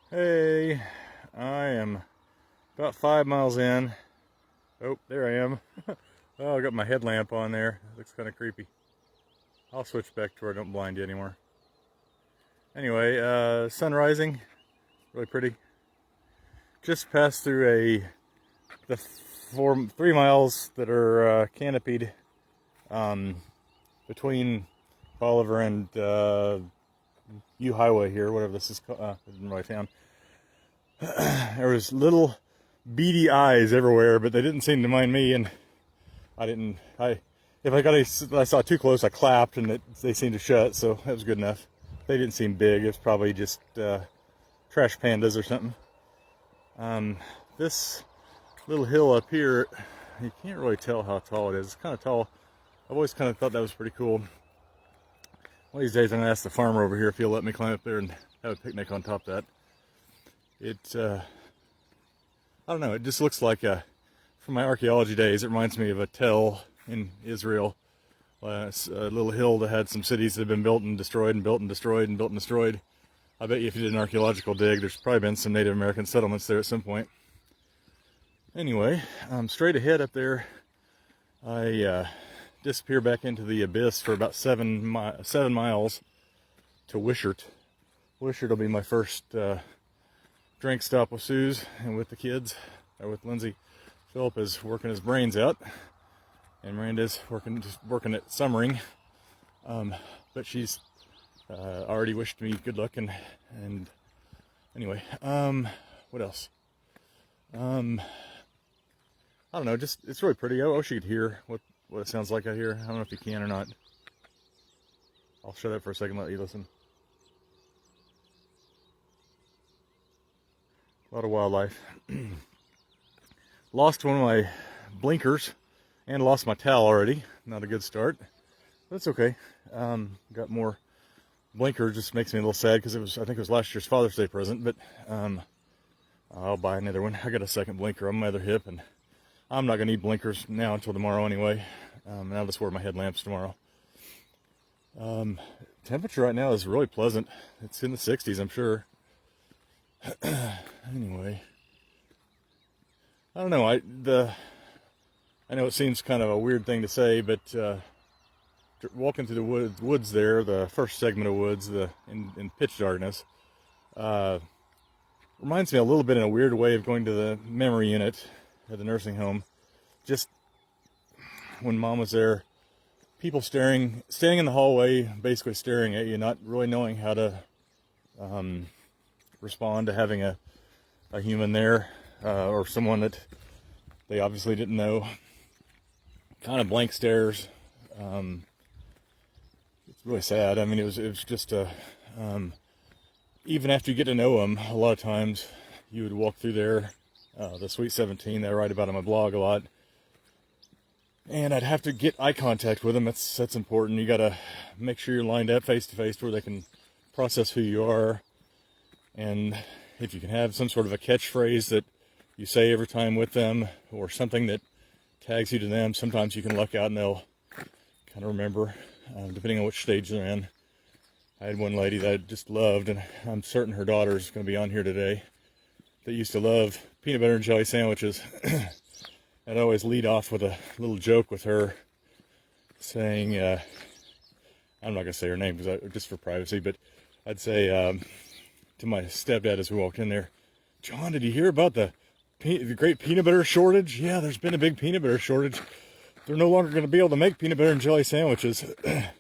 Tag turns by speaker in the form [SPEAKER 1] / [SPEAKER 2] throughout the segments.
[SPEAKER 1] Hey, I am about 5 miles in. Oh, there I am. Oh, I got my headlamp on there. Looks kind of creepy. I'll switch back to where I don't blind you anymore. Anyway, sun rising, really pretty. Just passed through the 3 miles that are canopied between Bolivar and U Highway here, whatever this is called. I didn't write down. There was little beady eyes everywhere, but they didn't seem to mind me, and if I saw too close, I clapped, and they seemed to shut, so that was good enough. They didn't seem big. It was probably just trash pandas or something. This little hill up here, you can't really tell how tall it is. It's kind of tall. I've always kind of thought that was pretty cool. One of these days I'm gonna ask the farmer over here if he'll let me climb up there and have a picnic on top of that. I don't know, it just looks like from my archaeology days, it reminds me of a tell in Israel. It's a little hill that had some cities that have been built and destroyed and built and destroyed and built and destroyed. I bet you if you did an archaeological dig, there's probably been some Native American settlements there at some point. Anyway, straight ahead up there, I disappear back into the abyss for about 7 miles to Wishart. Wishart will be my first drink stop with Suze and with the kids, or with Lindsay. Philip is working his brains out, and Miranda's working at summering. But she's already wished me good luck, and anyway, what else? I don't know, just it's really pretty. I wish you could hear what it sounds like out here. I don't know if you can or not. I'll shut up for a second and let you listen. A lot of wildlife. Lost one of my blinkers and lost my towel already. Not a good start. That's okay. Got more blinkers. Just makes me a little sad because I think it was last year's Father's Day present, but I'll buy another one. I got a second blinker on my other hip, and I'm not going to need blinkers now until tomorrow anyway. And I'll just wear my headlamps tomorrow. Temperature right now is really pleasant. It's in the 60s, I'm sure. Anyway, I don't know. I know it seems kind of a weird thing to say, but walking through the woods there, the first segment of woods, in pitch darkness, reminds me a little bit in a weird way of going to the memory unit at the nursing home. Just when Mom was there, people standing in the hallway, basically staring at you, not really knowing how to respond to having a human there, or someone that they obviously didn't know. Kind of blank stares. It's really sad. I mean, it was just even after you get to know them, a lot of times you would walk through there, the Sweet 17 that I write about on my blog a lot, and I'd have to get eye contact with them. That's important. You got to make sure you're lined up face to face where they can process who you are. And if you can have some sort of a catchphrase that you say every time with them, or something that tags you to them, sometimes you can luck out and they'll kind of remember, depending on which stage they're in. I had one lady that I just loved, and I'm certain her daughter is going to be on here today, that used to love peanut butter and jelly sandwiches. I'd always lead off with a little joke with her, saying, I'm not going to say her name just for privacy, but I'd say to my stepdad as we walked in there, "John, did you hear about the great peanut butter shortage? Yeah, there's been a big peanut butter shortage. They're no longer going to be able to make peanut butter and jelly sandwiches. They're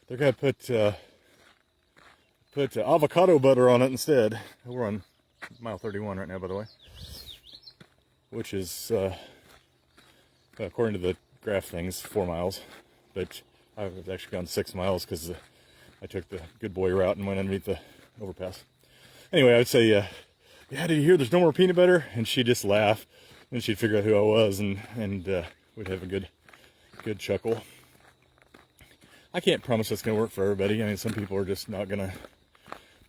[SPEAKER 1] going to put avocado butter on it instead." We're on mile 31 right now, by the way, which is, according to the graph things, 4 miles. But I've actually gone 6 miles because I took the good boy route and went underneath the overpass. Anyway, I would say, "Yeah, did you hear there's no more peanut butter?" And she'd just laugh, and she'd figure out who I was, and we'd have a good chuckle. I can't promise it's going to work for everybody. I mean, some people are just not going to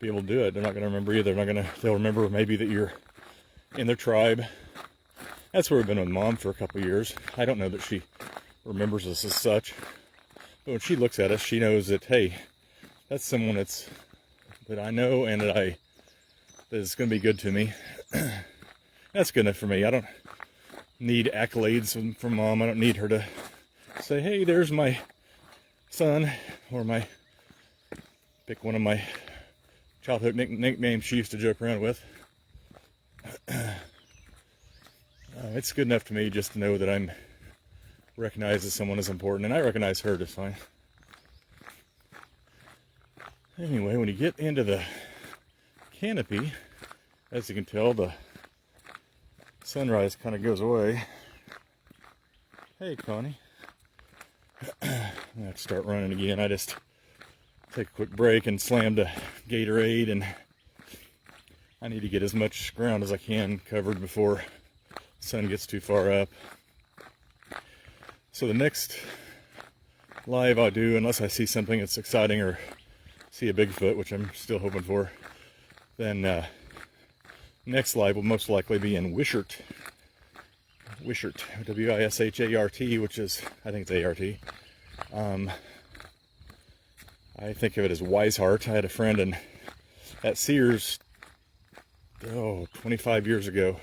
[SPEAKER 1] be able to do it. They're not going to remember you. They'll remember maybe that you're in their tribe. That's where we've been with Mom for a couple of years. I don't know that she remembers us as such, but when she looks at us, she knows that, hey, that's someone that I know and that I that is going to be good to me. That's good enough for me. I don't need accolades from Mom. I don't need her to say, hey, there's my son, or pick one of my childhood nicknames she used to joke around with. It's good enough to me just to know that I'm recognized as someone as important, and I recognize her just fine. Anyway, when you get into the canopy, as you can tell, the sunrise kind of goes away. Hey, Connie. I have to start running again. I just take a quick break and slammed a Gatorade, and I need to get as much ground as I can covered before the sun gets too far up. So the next live I do, unless I see something that's exciting or see a Bigfoot, which I'm still hoping for, then next live will most likely be in Wishart, W-I-S-H-A-R-T, which is, I think it's A-R-T. I think of it as Weishart. I had a friend at Sears, 25 years ago,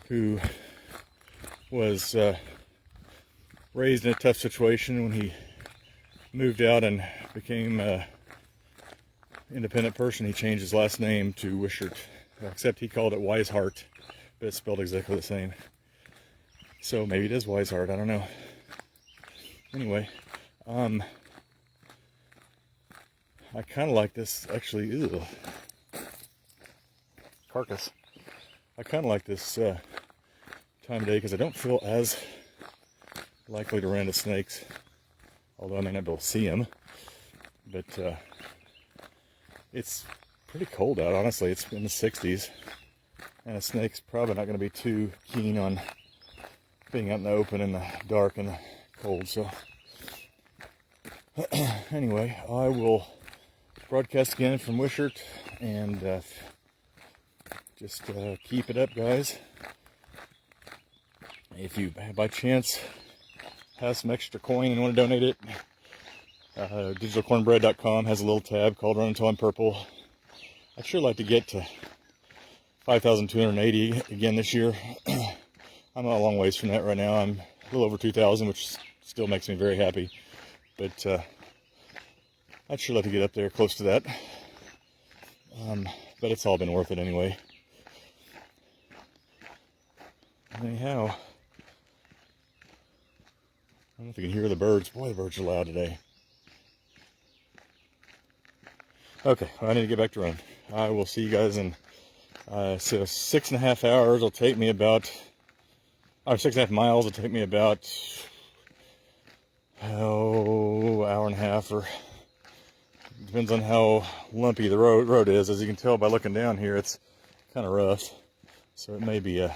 [SPEAKER 1] who was raised in a tough situation. When he moved out and became an independent person, he changed his last name to Wishart, except he called it Weishart, but it's spelled exactly the same. So maybe it is Weishart, I don't know. Anyway, I kind of like this, actually, carcass. I kind of like this time of day because I don't feel as likely to run into snakes, although I may not be able to see them. But it's pretty cold out, honestly. It's in the 60s, and a snake's probably not going to be too keen on being out in the open in the dark and the cold. So anyway, I will broadcast again from Wishart, and just keep it up, guys. If you by chance have some extra coin and want to donate it, digitalcornbread.com has a little tab called Run Until I'm Purple. I'd sure like to get to 5,280 again this year. I'm a long ways from that right now. I'm a little over 2,000, which still makes me very happy. But I'd sure like to get up there close to that. But it's all been worth it anyway. Anyhow, I don't know if you can hear the birds. Boy, the birds are loud today. Okay, well, I need to get back to running. I will see you guys in, so 6.5 hours will take me about, or 6.5 miles will take me about, hour and a half, or depends on how lumpy the road is. As you can tell by looking down here, it's kind of rough. So it may be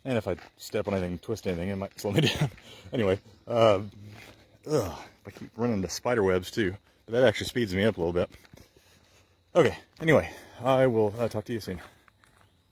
[SPEAKER 1] and if I step on anything, twist anything, it might slow me down. Anyway, I keep running into spider webs too, but that actually speeds me up a little bit. Okay, anyway, I will talk to you soon.